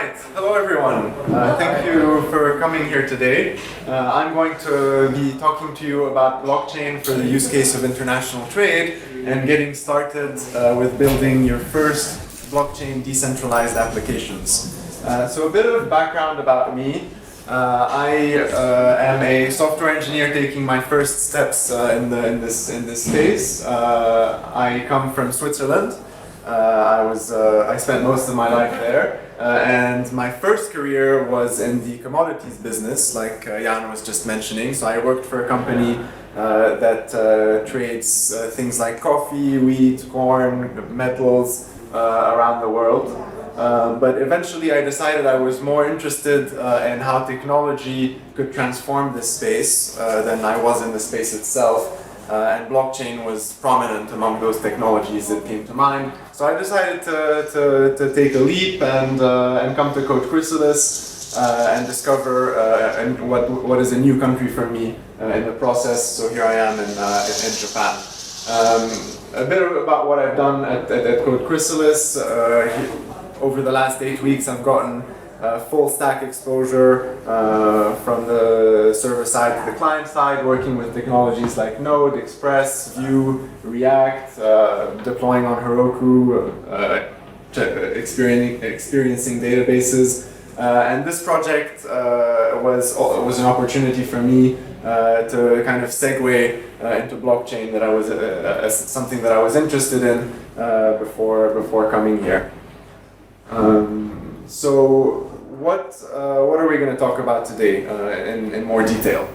right, hello everyone. Thank you for coming here today. I'm going to be talking to you about blockchain for the use case of international trade and getting started with building your first blockchain decentralized applications. So a bit of background about me. I am a software engineer taking my first steps in this space. I come from Switzerland. I spent most of my life there, and my first career was in the commodities business, like Jan was just mentioning. So I worked for a company that trades things like coffee, wheat, corn, metals around the world. But eventually I decided I was more interested in how technology could transform this space than I was in the space itself. And blockchain was prominent among those technologies that came to mind. So I decided to take a leap and come to Code Chrysalis and discover what is a new country for me in the process. So here I am in Japan. A bit about what I've done at Code Chrysalis. Over the last 8 weeks, I've gotten full stack exposure from the server side to the client side, working with technologies like Node, Express, Vue, React, deploying on Heroku, experiencing databases. And this project was an opportunity for me to kind of segue into blockchain that I was something that I was interested in before coming here. So what are we going to talk about today in more detail?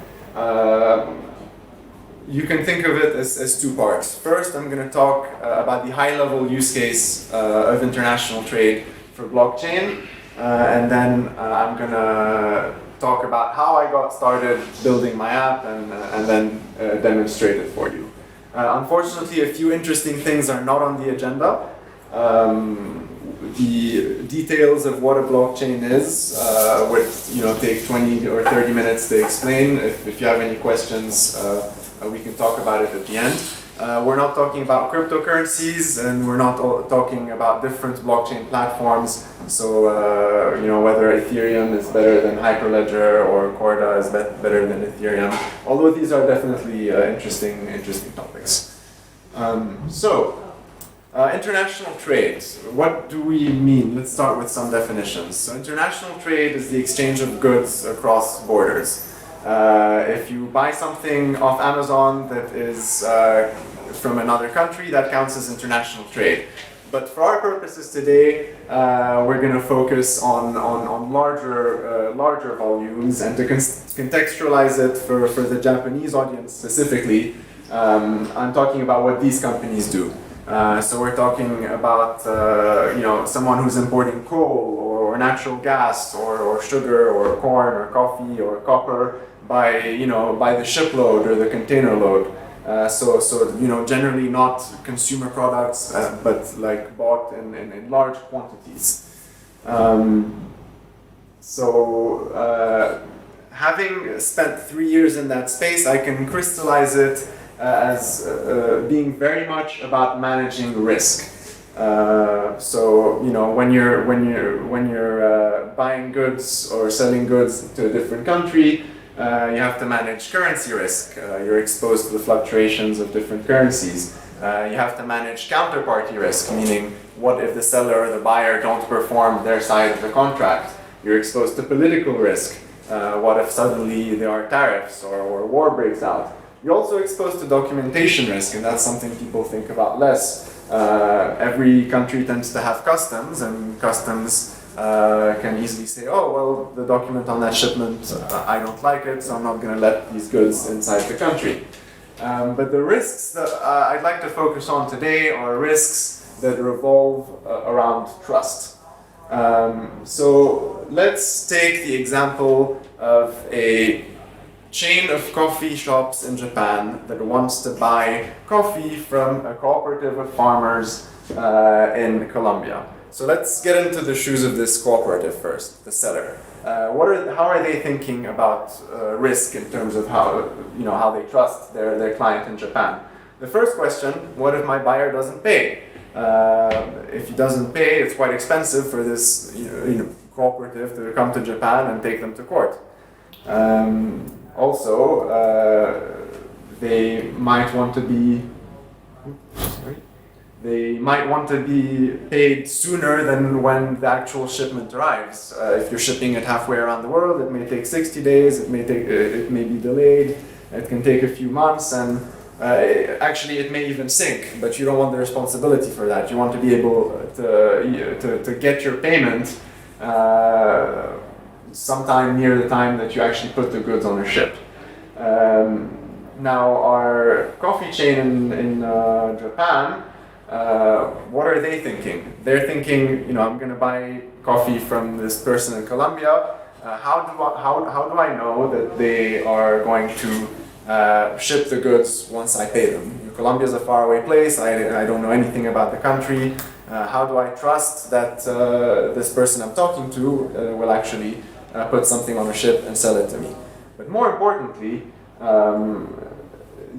You can think of it as two parts. First, I'm going to talk about the high-level use case of international trade for blockchain, and then I'm going to talk about how I got started building my app and then demonstrate it for you. Unfortunately, a few interesting things are not on the agenda. The details of what a blockchain is would take 20 or 30 minutes to explain. If you have any questions, we can talk about it at the end. We're not talking about cryptocurrencies, and we're not talking about different blockchain platforms. So whether Ethereum is better than Hyperledger or Corda is better than Ethereum. Although these are definitely interesting topics. International trade, what do we mean? Let's start with some definitions. So international trade is the exchange of goods across borders. If you buy something off Amazon that is from another country, that counts as international trade. But for our purposes today, we're going to focus on larger volumes, and to contextualize it for the Japanese audience specifically, I'm talking about what these companies do. So we're talking about someone who's importing coal or natural gas or sugar or corn or coffee or copper by the shipload or the container load. So generally not consumer products, but like bought in large quantities. Having spent 3 years in that space, I can crystallize it as being very much about managing risk. When you're buying goods or selling goods to a different country, you have to manage currency risk. You're exposed to the fluctuations of different currencies. You have to manage counterparty risk, meaning what if the seller or the buyer don't perform their side of the contract? You're exposed to political risk. What if suddenly there are tariffs or war breaks out? You're also exposed to documentation risk, and that's something people think about less. Every country tends to have customs, and customs can easily say, oh, well, the document on that shipment, I don't like it, so I'm not going to let these goods inside the country. But the risks that I'd like to focus on today are risks that revolve around trust. So let's take the example of a chain of coffee shops in Japan that wants to buy coffee from a cooperative of farmers in Colombia. So let's get into the shoes of this cooperative first, the seller. How are they thinking about risk in terms of how they trust their client in Japan? The first question: what if my buyer doesn't pay? If he doesn't pay, it's quite expensive for this cooperative to come to Japan and take them to court. Also, they might want to be paid sooner than when the actual shipment arrives. If you're shipping it halfway around the world, it may take 60 days. It may be delayed. It can take a few months, and actually it may even sink. But you don't want the responsibility for that. You want to be able to get your payment sometime near the time that you actually put the goods on a ship. Now, our coffee chain in Japan, what are they thinking? They're thinking, I'm going to buy coffee from this person in Colombia. How do I know that they are going to ship the goods once I pay them? Colombia is a faraway place. I don't know anything about the country. How do I trust that this person I'm talking to will actually put something on a ship and sell it to me? But more importantly,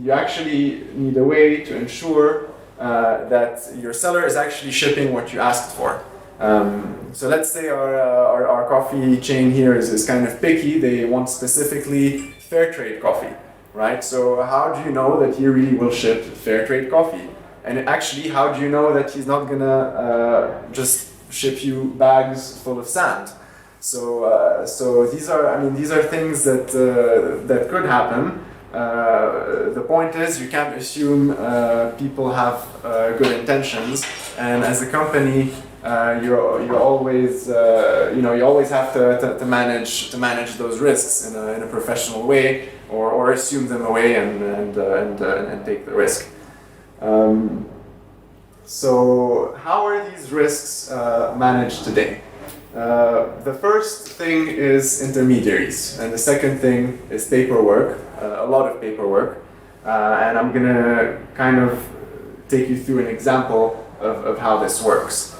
you actually need a way to ensure that your seller is actually shipping what you asked for. So let's say our coffee chain here is kind of picky. They want specifically fair trade coffee, right? So how do you know that he really will ship fair trade coffee? And actually, how do you know that he's not gonna just ship you bags full of sand? So these are things that could happen. The point is, you can't assume people have good intentions, and as a company, you always have to manage those risks in a professional way, or assume them away and take the risk. So how are these risks managed today? The first thing is intermediaries, and the second thing is paperwork, a lot of paperwork. And I'm going to kind of take you through an example of how this works.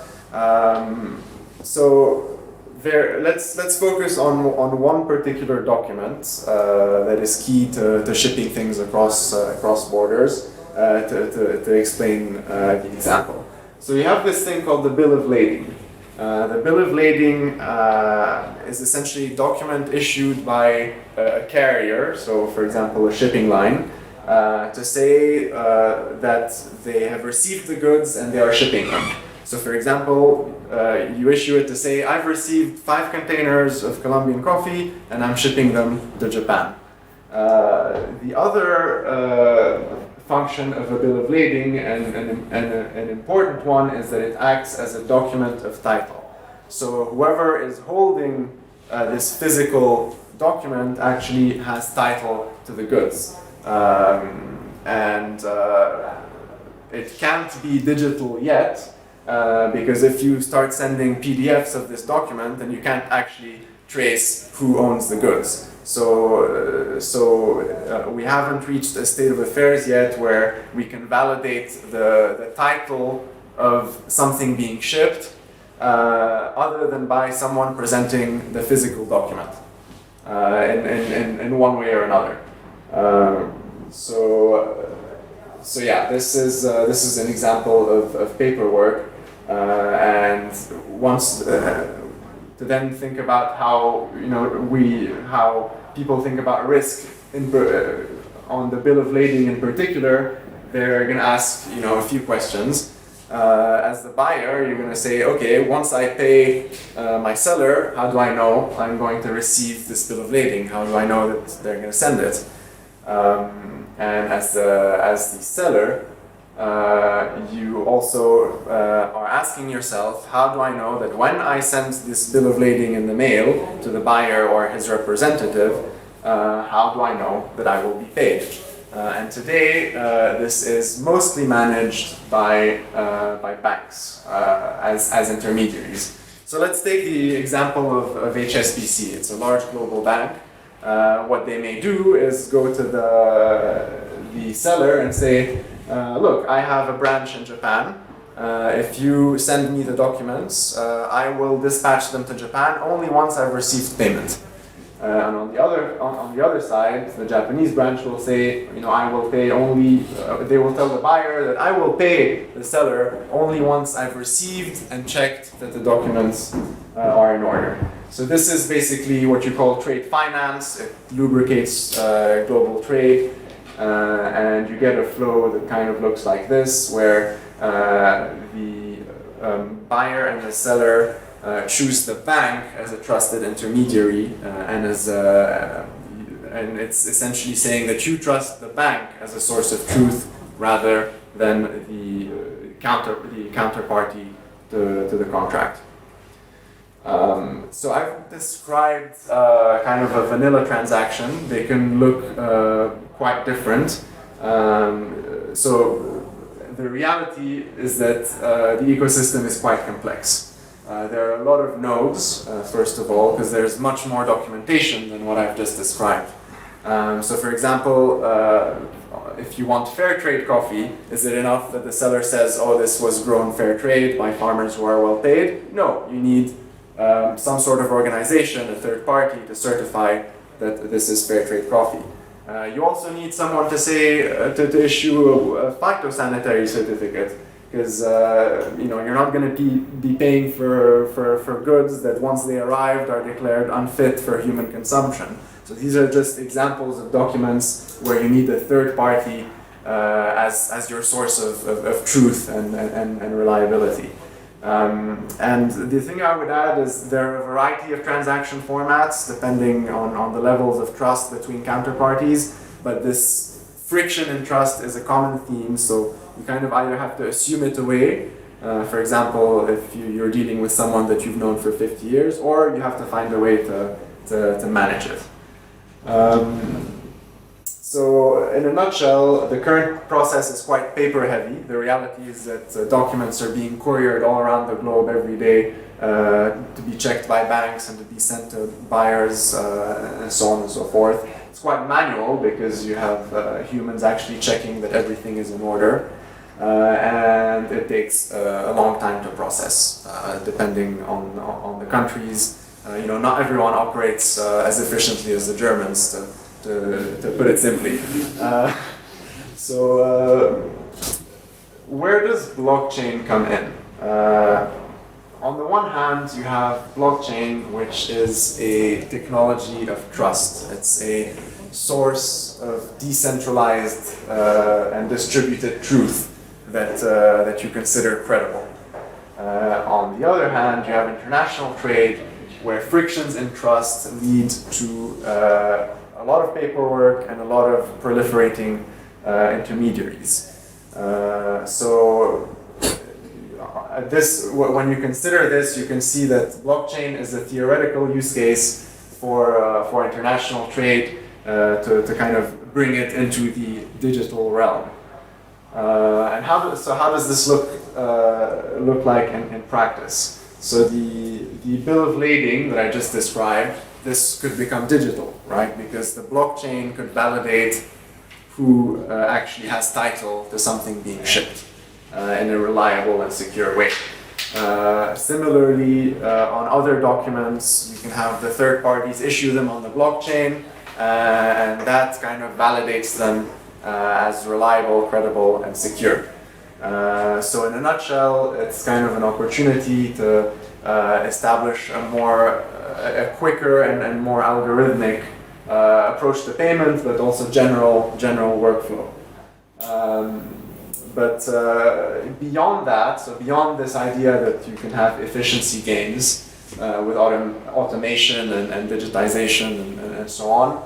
So let's focus on one particular document that is key to shipping things across borders to explain the example. So you have this thing called the bill of lading. The bill of lading is essentially a document issued by a carrier, so for example a shipping line, to say that they have received the goods and they are shipping them. So for example, you issue it to say, I've received 5 containers of Colombian coffee and I'm shipping them to Japan. The other function of a bill of lading, and an important one, is that it acts as a document of title. So whoever is holding this physical document actually has title to the goods. It can't be digital yet, because if you start sending PDFs of this document, then you can't actually trace who owns the goods. So we haven't reached a state of affairs yet where we can validate the title of something being shipped other than by someone presenting the physical document in one way or another. So yeah, this is an example of paperwork, and once. To then think about how people think about risk on the bill of lading in particular. They're going to ask a few questions. As the buyer, you're going to say, okay, once I pay my seller, how do I know I'm going to receive this bill of lading? How do I know that they're going to send it? And as the seller, you also are asking yourself, how do I know that when I send this bill of lading in the mail to the buyer or his representative, how do I know that I will be paid? And today, this is mostly managed by banks as intermediaries. So let's take the example of HSBC. It's a large global bank. What they may do is go to the seller and say, look, I have a branch in Japan. If you send me the documents, I will dispatch them to Japan only once I've received payment. And on the other side, the Japanese branch will say, I will pay only. They will tell the buyer that I will pay the seller only once I've received and checked that the documents are in order. So this is basically what you call trade finance. It lubricates global trade, and you get a flow that kind of looks like this, where the buyer and the seller choose the bank as a trusted intermediary, and it's essentially saying that you trust the bank as a source of truth rather than the counterparty to the contract. So I've described kind of a vanilla transaction. They can look quite different. So the reality is that the ecosystem is quite complex. There are a lot of nodes, first of all, because there's much more documentation than what I've just described. So for example, if you want fair trade coffee, is it enough that the seller says, oh, this was grown fair trade by farmers who are well paid? No, you need some sort of organization, a third party, to certify that this is fair trade coffee. You also need someone to say, to issue a phytosanitary certificate, because you're not going to be paying for goods that once they arrived are declared unfit for human consumption. So these are just examples of documents where you need a third party as your source of truth and reliability. And the thing I would add is there are a variety of transaction formats depending on the levels of trust between counterparties, but this friction in trust is a common theme, so you kind of either have to assume it away, for example, if you're dealing with someone that you've known for 50 years, or you have to find a way to manage it. So in a nutshell, the current process is quite paper heavy. The reality is that documents are being couriered all around the globe every day to be checked by banks and to be sent to buyers and so on and so forth. It's quite manual because you have humans actually checking that everything is in order, and it takes a long time to process, depending on the countries. Not everyone operates as efficiently as the Germans, to put it simply. So where does blockchain come in? On the one hand, you have blockchain, which is a technology of trust. It's a source of decentralized and distributed truth that you consider credible. On the other hand, you have international trade, where frictions in trust lead to a lot of paperwork and a lot of proliferating intermediaries. When you consider this, you can see that blockchain is a theoretical use case for international trade to kind of bring it into the digital realm. And how does this look like in practice? So the bill of lading that I just described, this could become digital, right? Because the blockchain could validate who actually has title to something being shipped in a reliable and secure way. Similarly, on other documents, you can have the third parties issue them on the blockchain, and that kind of validates them as reliable, credible, and secure. So in a nutshell, it's kind of an opportunity to establish a quicker and more algorithmic approach to payment, but also general workflow. But beyond that, so beyond this idea that you can have efficiency gains with automation and digitization and so on,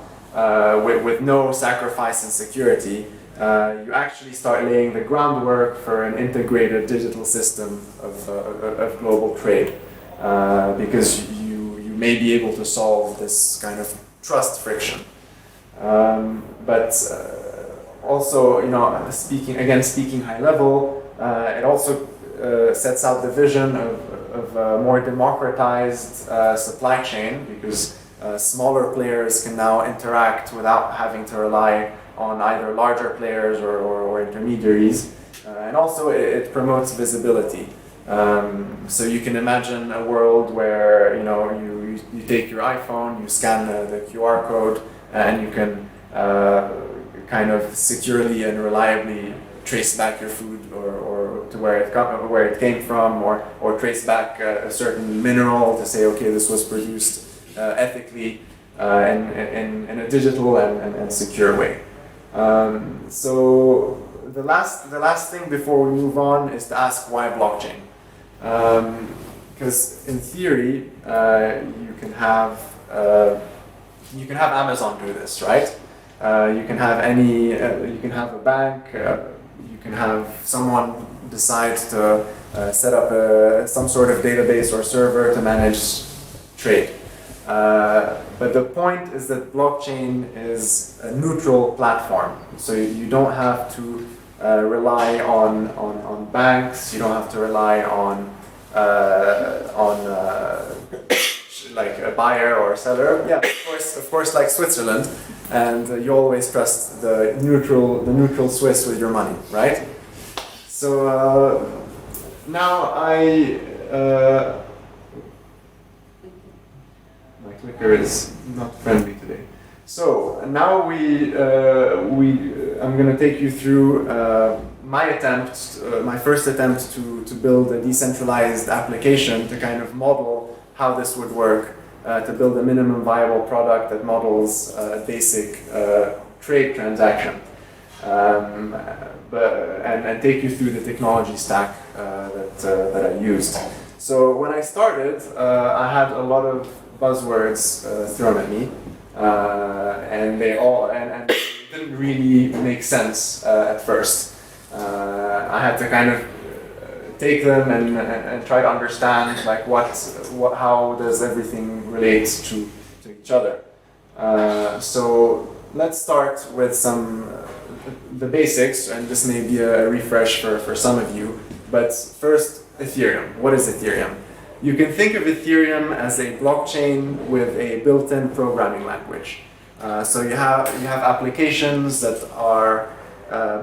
with no sacrifice in security, you actually start laying the groundwork for an integrated digital system of global trade, because you may be able to solve this kind of trust friction. But also, speaking high level, it also sets out the vision of a more democratized supply chain, because smaller players can now interact without having to rely on either larger players or intermediaries. And also it promotes visibility. So you can imagine a world where you take your iPhone, you scan the QR code, and you can kind of securely and reliably trace back your food or to where it came from, or trace back a certain mineral to say, okay, this was produced ethically in a digital and secure way. So the last thing before we move on is to ask why blockchain. Because in theory, you can have Amazon do this, right? You can have a bank. You can have someone decide to set up some sort of database or server to manage trade. But the point is that blockchain is a neutral platform, so you don't have to rely on banks. You don't have to rely on like a buyer or a seller. Yeah, of course, like Switzerland, and you always trust the neutral Swiss with your money, right? So now my clicker is not friendly today. So now I'm going to take you through my first attempt to build a decentralized application to kind of model how this would work, to build a minimum viable product that models a basic trade transaction, and take you through the technology stack that I used. So when I started, I had a lot of buzzwords thrown at me, and they didn't really make sense at first. I had to kind of take them and try to understand like how does everything relate to each other. So let's start with the basics, and this may be a refresh for some of you. But first, Ethereum. What is Ethereum? You can think of Ethereum as a blockchain with a built-in programming language. So you have applications that are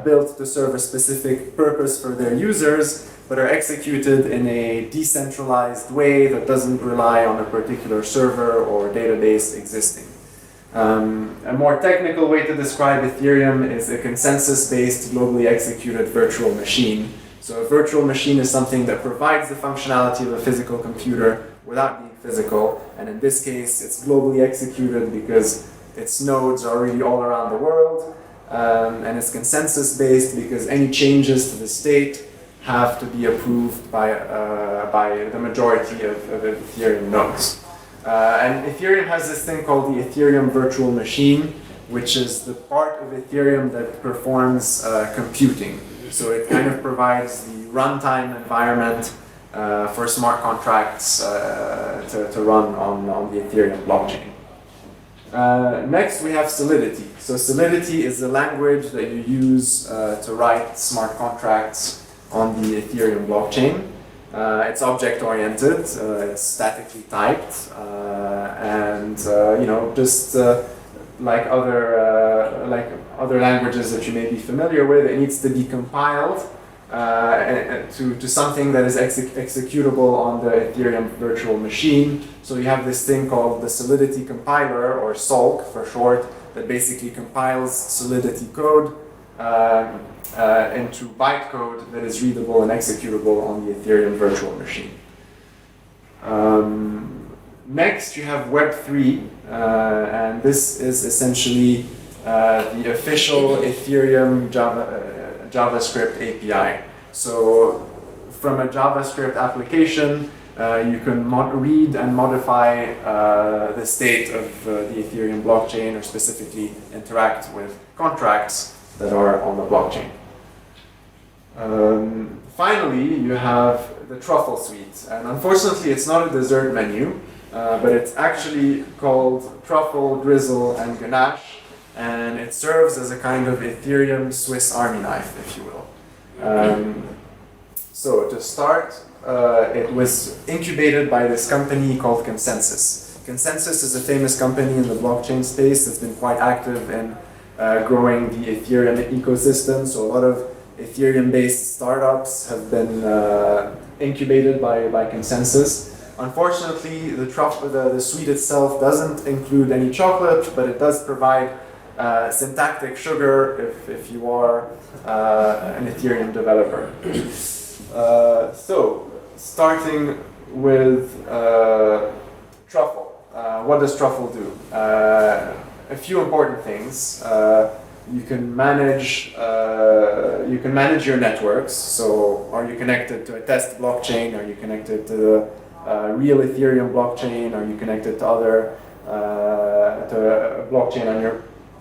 built to serve a specific purpose for their users, but are executed in a decentralized way that doesn't rely on a particular server or database existing. A more technical way to describe Ethereum is a consensus-based, globally executed virtual machine. So a virtual machine is something that provides the functionality of a physical computer without being physical, and in this case it's globally executed because its nodes are really all around the world, and it's consensus-based because any changes to the state have to be approved by the majority of Ethereum nodes. And Ethereum has this thing called the Ethereum virtual machine, which is the part of Ethereum that performs computing. So it kind of provides the runtime environment for smart contracts to run on the Ethereum blockchain. Next, we have Solidity. So Solidity is the language that you use to write smart contracts on the Ethereum blockchain. It's object-oriented, it's statically typed, and just like other languages that you may be familiar with, it needs to be compiled to something that is executable on the Ethereum virtual machine. So you have this thing called the Solidity Compiler, or SOLC for short, that basically compiles Solidity code into bytecode that is readable and executable on the Ethereum virtual machine. Next, you have Web3, and this is essentially the official Ethereum JavaScript API. So from a JavaScript application, you can read and modify the state of the Ethereum blockchain, or specifically interact with contracts that are on the blockchain. Finally, you have the Truffle Suite, and unfortunately it's not a dessert menu, but it's actually called Truffle, Drizzle, and Ganache, and it serves as a kind of Ethereum Swiss Army knife, if you will. So to start, it was incubated by this company called Consensus. Consensus is a famous company in the blockchain space that's been quite active in growing the Ethereum ecosystem. So a lot of Ethereum-based startups have been incubated by consensus. Unfortunately, the suite itself doesn't include any chocolate, but it does provide syntactic sugar if you are an Ethereum developer. So, starting with Truffle. What does Truffle do? A few important things. You can manage your networks. So, are you connected to a test blockchain? Are you connected to the real Ethereum blockchain? Are you connected to other to a blockchain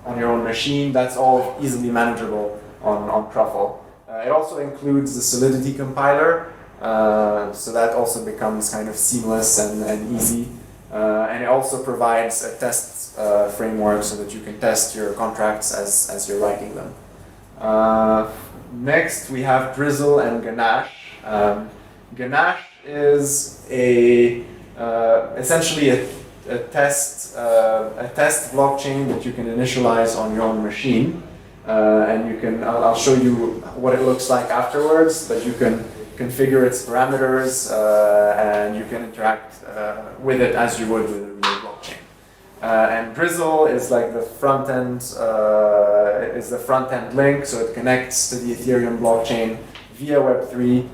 on your own machine? That's all easily manageable on Truffle. It also includes the Solidity Compiler, so that also becomes kind of seamless and easy. And it also provides a test framework so that you can test your contracts as you're writing them. Next, we have Drizzle and Ganache. Ganache is essentially a test blockchain that you can initialize on your own machine, and you can. I'll show you what it looks like afterwards. But you can configure its parameters, and you can interact with it as you would with a real blockchain. And Drizzle is like the front end. Is the front end link, so it connects to the Ethereum blockchain via Web3.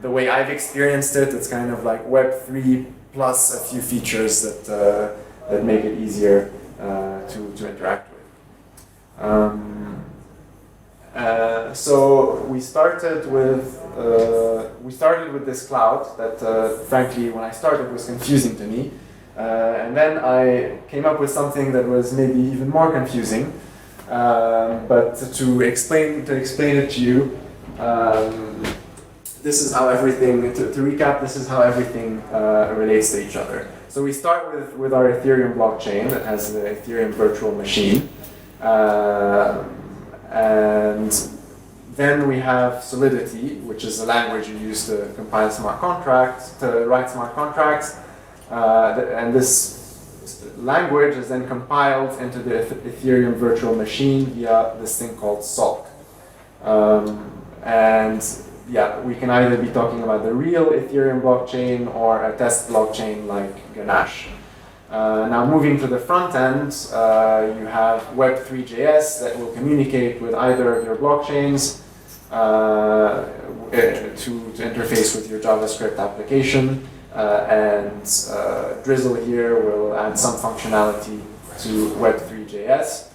The way I've experienced it, it's kind of like Web3 plus a few features that make it easier to interact with. So we started with this cloud that, frankly, when I started was confusing to me, and then I came up with something that was maybe even more confusing. But to explain it to you. This is how everything, to recap, this is how everything relates to each other. So we start with our Ethereum blockchain that has the Ethereum virtual machine. And then we have Solidity, which is the language you use to compile smart contracts, to write smart contracts. And this language is then compiled into the Ethereum virtual machine via this thing called Solk. And yeah, we can either be talking about the real Ethereum blockchain or a test blockchain like Ganache. Now moving to the front end, you have Web3.js that will communicate with either of your blockchains to interface with your JavaScript application. And Drizzle here will add some functionality to Web3.js.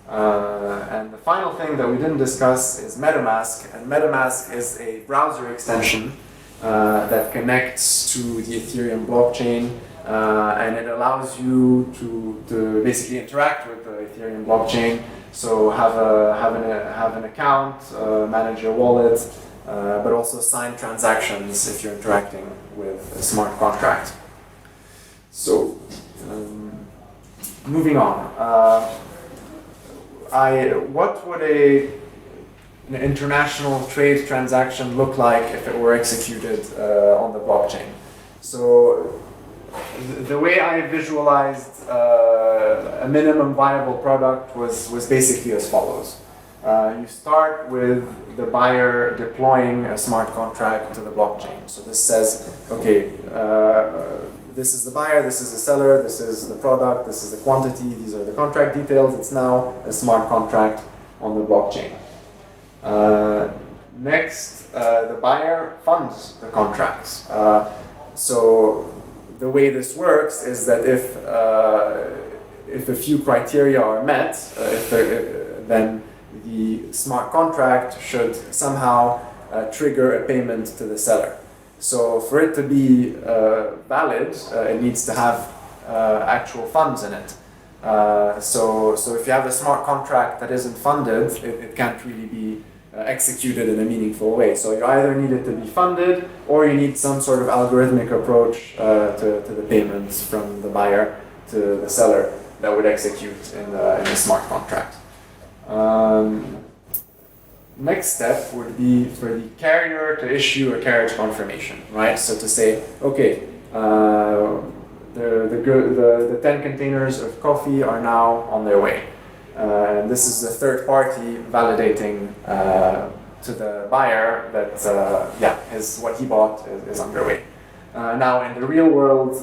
And the final thing that we didn't discuss is MetaMask, and MetaMask is a browser extension that connects to the Ethereum blockchain, and it allows you to basically interact with the Ethereum blockchain. So have an account, manage your wallet, but also sign transactions if you're interacting with a smart contract. So moving on. What would an international trade transaction look like if it were executed on the blockchain? So the way I visualized a minimum viable product was basically as follows. You start with the buyer deploying a smart contract to the blockchain. So this says, okay, this is the buyer, this is the seller, this is the product, this is the quantity, these are the contract details. It's now a smart contract on the blockchain. Next, the buyer funds the contracts. So the way this works is that if a few criteria are met, then the smart contract should somehow trigger a payment to the seller. So for it to be valid, it needs to have actual funds in it. So if you have a smart contract that isn't funded, it can't really be executed in a meaningful way. So you either need it to be funded, or you need some sort of algorithmic approach to the payments from the buyer to the seller that would execute in the smart contract. Next step would be for the carrier to issue a carriage confirmation, right? So to say, okay, the 10 containers of coffee are now on their way. And this is the third party validating to the buyer that what he bought is underway. Now in the real world,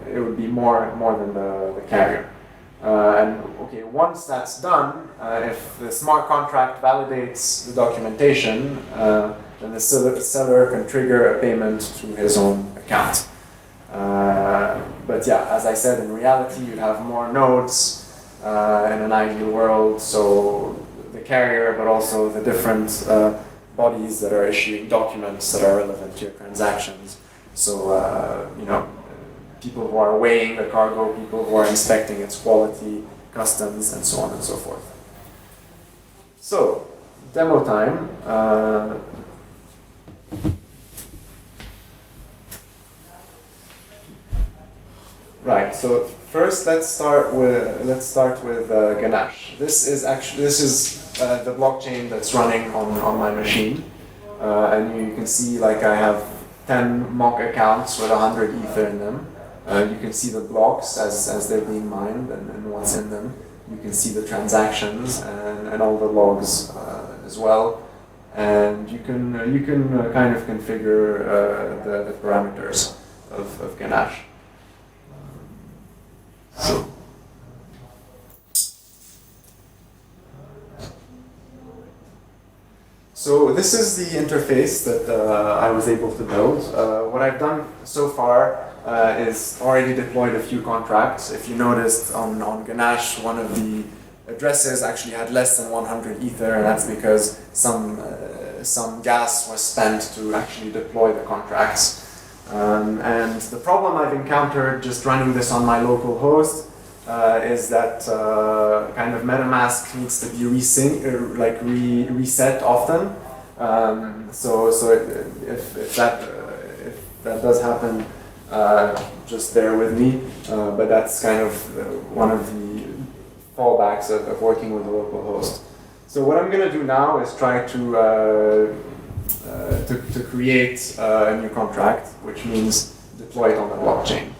it would be more than the carrier. And okay, once that's done, if the smart contract validates the documentation, then the seller can trigger a payment to his own account. But yeah, as I said, in reality, you'd have more nodes in an ideal world, so the carrier, but also the different bodies that are issuing documents that are relevant to your transactions. So, people who are weighing the cargo, people who are inspecting its quality, customs, and so on and so forth. So, demo time. Right. So first, let's start with Ganache. This is the blockchain that's running on my machine, and you can see like I have 10 mock accounts with 100 Ether in them. You can see the blocks as they're being mined and what's in them. You can see the transactions and all the logs as well. And you can kind of configure the parameters of Ganache. So this is the interface that I was able to build. What I've done so far is already deployed a few contracts. If you noticed on Ganache, one of the addresses actually had less than 100 Ether, and that's because some gas was spent to actually deploy the contracts. And the problem I've encountered just running this on my local host is that kind of MetaMask needs to be reset often. So if that does happen, just bear with me. But that's kind of one of the fallbacks of working with a local host. So what I'm going to do now is try to create a new contract, which means deploy it on the blockchain.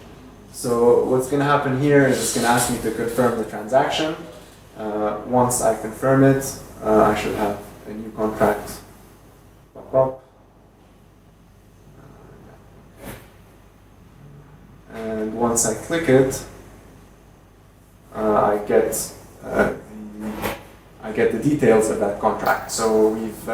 So what's going to happen here is it's going to ask me to confirm the transaction. Once I confirm it, I should have a new contract pop up. And once I click it, I get the details of that contract. So we've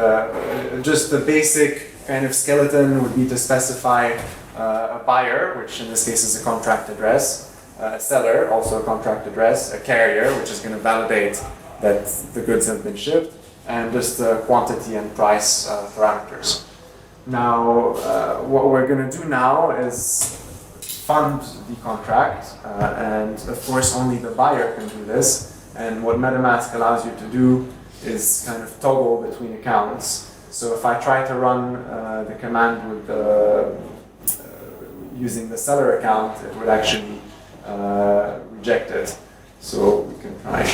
just the basic kind of skeleton would be to specify a buyer, which in this case is a contract address, a seller, also a contract address, a carrier, which is going to validate that the goods have been shipped, and just quantity and price parameters. Now, what we're going to do now is fund the contract, and of course only the buyer can do this. And what MetaMask allows you to do is kind of toggle between accounts. So if I try to run the command with using the seller account, it would actually reject it. So we can try.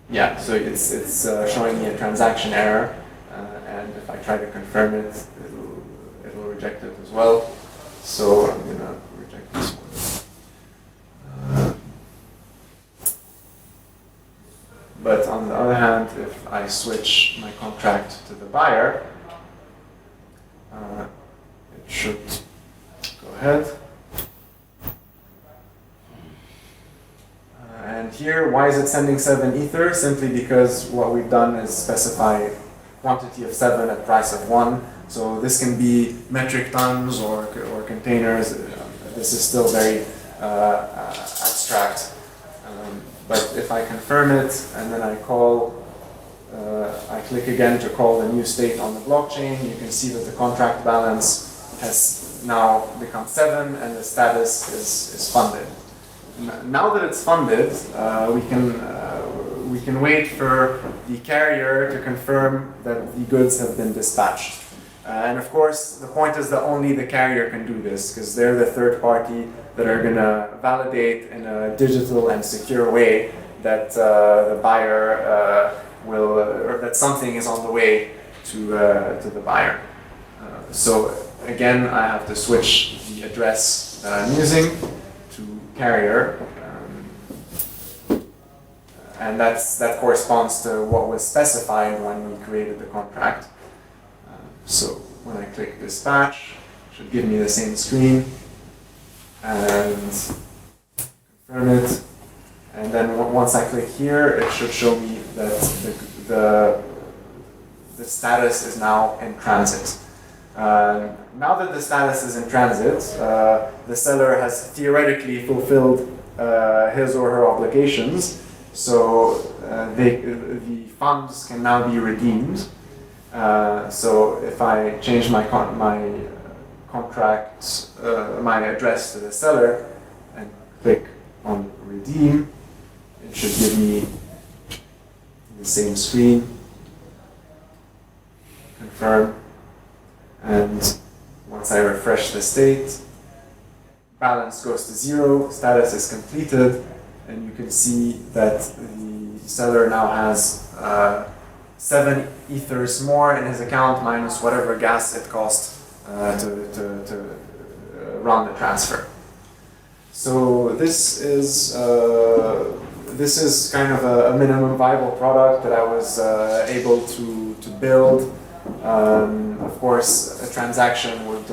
Yeah, so it's showing me a transaction error, and if I try to confirm it, it'll reject it as well. So I'm gonna reject this one. But on the other hand, if I switch my contract to the buyer, it should go ahead. And here, why is it sending 7 Ether? Simply because what we've done is specify quantity of 7 at price of 1. So this can be metric tons or containers. This is still very abstract. But if I confirm it and then I click again to call the new state on the blockchain, you can see that the contract balance has now become 7 and the status is funded. Now that it's funded, we can wait for the carrier to confirm that the goods have been dispatched. And of course, the point is that only the carrier can do this because they're the third party that are going to validate in a digital and secure way that the buyer or that something is on the way to the buyer. So again, I have to switch the address that I'm using to carrier, and that corresponds to what was specified when we created the contract. So when I click dispatch, it should give me the same screen, and confirm it. And then once I click here, it should show me that the status is now in transit. Now that the status is in transit, the seller has theoretically fulfilled his or her obligations, so the funds can now be redeemed. So if I change my contract, my address to the seller, and click on redeem, it should give me the same screen, confirm, and once I refresh the state, balance goes to 0, status is completed, and you can see that the seller now has 7 ethers more in his account minus whatever gas it cost to run the transfer. So this is kind of a minimum viable product that I was able to build. Of course, a transaction would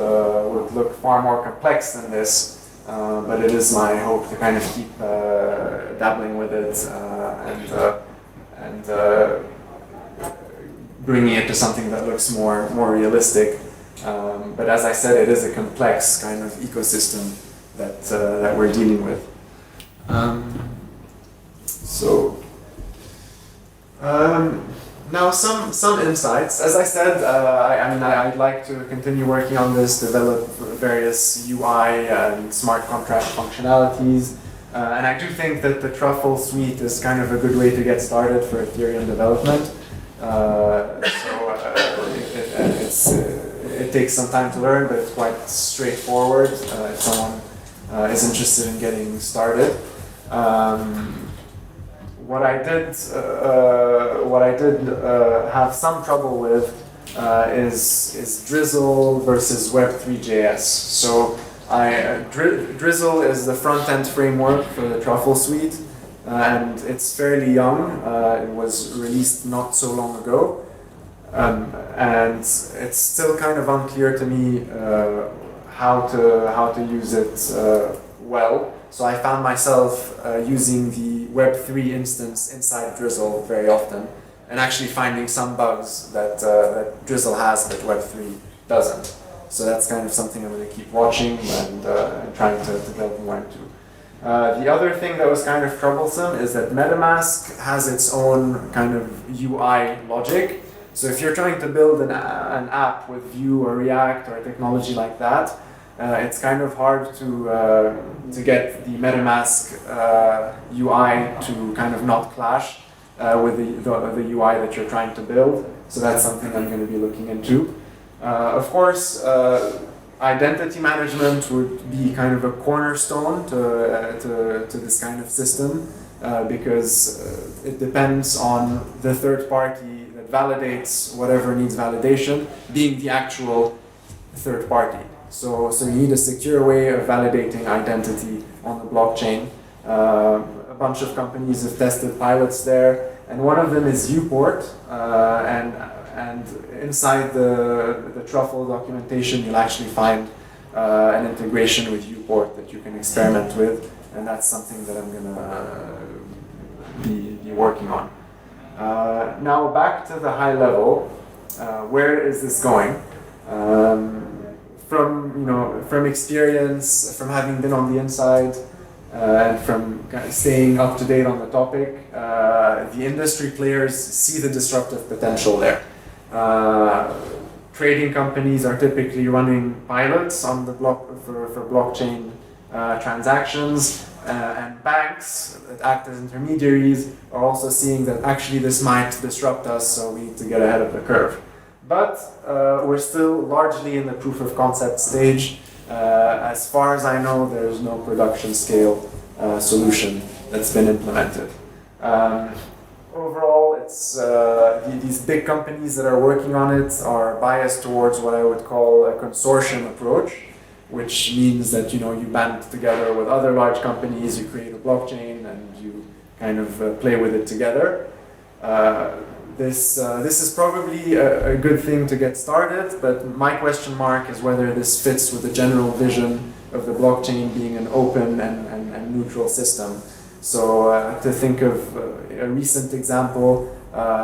look far more complex than this, but it is my hope to kind of keep dabbling with it and bringing it to something that looks more realistic. But as I said, it is a complex kind of ecosystem that we're dealing with. Now some insights. As I said, I'd like to continue working on this, develop various UI and smart contract functionalities. And I do think that the Truffle Suite is kind of a good way to get started for Ethereum development. It takes some time to learn, but it's quite straightforward if someone is interested in getting started. What I did have some trouble with is Drizzle versus Web3.js. So Drizzle is the front-end framework for the Truffle Suite, and it's fairly young. It was released not so long ago, and it's still kind of unclear to me how to use it well. So I found myself using the Web3 instance inside Drizzle very often, and actually finding some bugs that Drizzle has that Web3 doesn't. So that's kind of something I'm going to keep watching and trying to delve more into. The other thing that was kind of troublesome is that MetaMask has its own kind of UI logic. So if you're trying to build an app with Vue or React or a technology like that, it's kind of hard to get the MetaMask UI to kind of not clash with the UI that you're trying to build. So that's something I'm going to be looking into. Of course, identity management would be kind of a cornerstone to this kind of system because it depends on the third party that validates whatever needs validation being the actual third party. So you need a secure way of validating identity on the blockchain. A bunch of companies have tested pilots there, and one of them is Uport. And inside the Truffle documentation, you'll actually find an integration with Uport that you can experiment with, and that's something that I'm gonna be working on. Now back to the high level. Where is this going? From experience, from having been on the inside, and from kind of staying up to date on the topic, the industry players see the disruptive potential there. Trading companies are typically running pilots on the for blockchain transactions, and banks that act as intermediaries are also seeing that actually this might disrupt us, so we need to get ahead of the curve. But we're still largely in the proof of concept stage. As far as I know, there's no production scale solution that's been implemented. Overall, it's these big companies that are working on it are biased towards what I would call a consortium approach, which means that you band together with other large companies, you create a blockchain, and you kind of play with it together. This is probably a good thing to get started, but my question mark is whether this fits with the general vision of the blockchain being an open and neutral system. So to think of a recent example,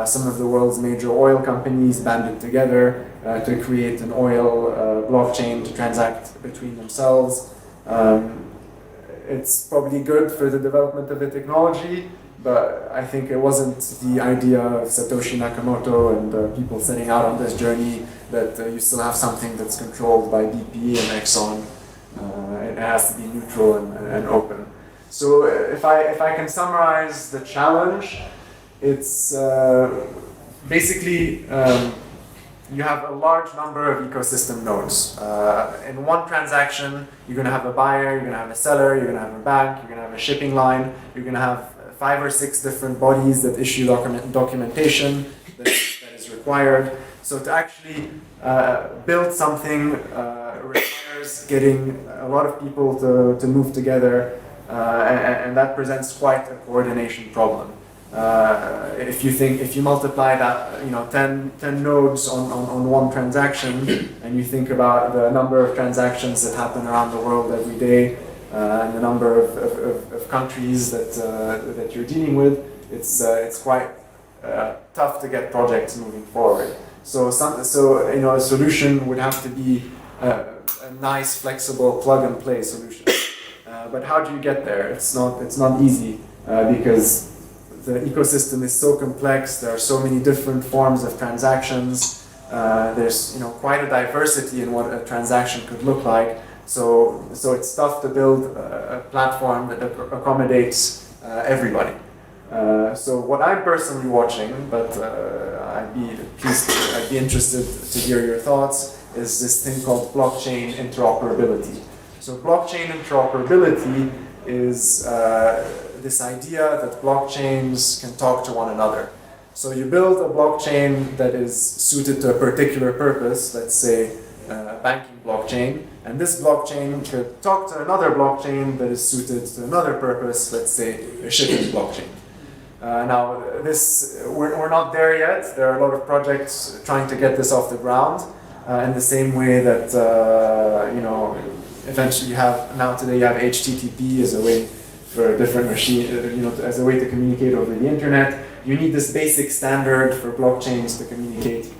some of the world's major oil companies banded together to create an oil blockchain to transact between themselves. It's probably good for the development of the technology, but I think it wasn't the idea of Satoshi Nakamoto and people setting out on this journey that you still have something that's controlled by BP and Exxon. It has to be neutral and open. So if I can summarize the challenge, it's basically you have a large number of ecosystem nodes. In one transaction, you're going to have a buyer, you're going to have a seller, you're going to have a bank, you're going to have a shipping line, you're going to have 5 or 6 different bodies that issue documentation that is required. So to actually build something requires getting a lot of people to move together, and that presents quite a coordination problem. If you multiply that, 10 nodes on one transaction, and you think about the number of transactions that happen around the world every day, and the number of countries that you're dealing with, it's quite tough to get projects moving forward. So a solution would have to be a nice, flexible, plug-and-play solution. But how do you get there? It's not easy because the ecosystem is so complex. There are so many different forms of transactions. There's quite a diversity in what a transaction could look like. So it's tough to build a platform that accommodates everybody. So what I'm personally watching, but I'd be interested to hear your thoughts, is this thing called blockchain interoperability. So blockchain interoperability is this idea that blockchains can talk to one another. So you build a blockchain that is suited to a particular purpose, let's say a banking blockchain, and this blockchain could talk to another blockchain that is suited to another purpose, let's say a shipping blockchain. Now, we're not there yet. There are a lot of projects trying to get this off the ground, in the same way that eventually today you have HTTP as a way for a different machine, as a way to communicate over the internet. You need this basic standard for blockchains to communicate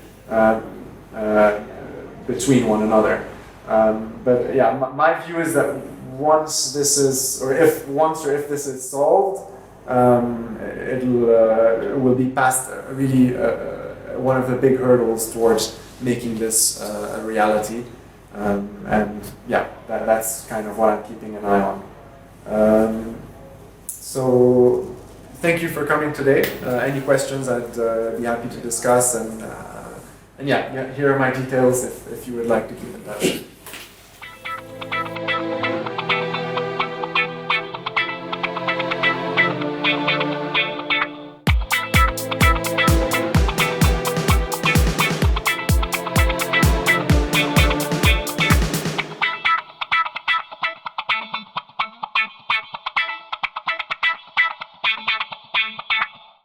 between one another. But yeah, my view is that once this is, or if this is solved, it will be past really one of the big hurdles towards making this a reality. And yeah, that's kind of what I'm keeping an eye on. So thank you for coming today. Any questions, I'd be happy to discuss. And yeah, here are my details if you would like to keep in touch.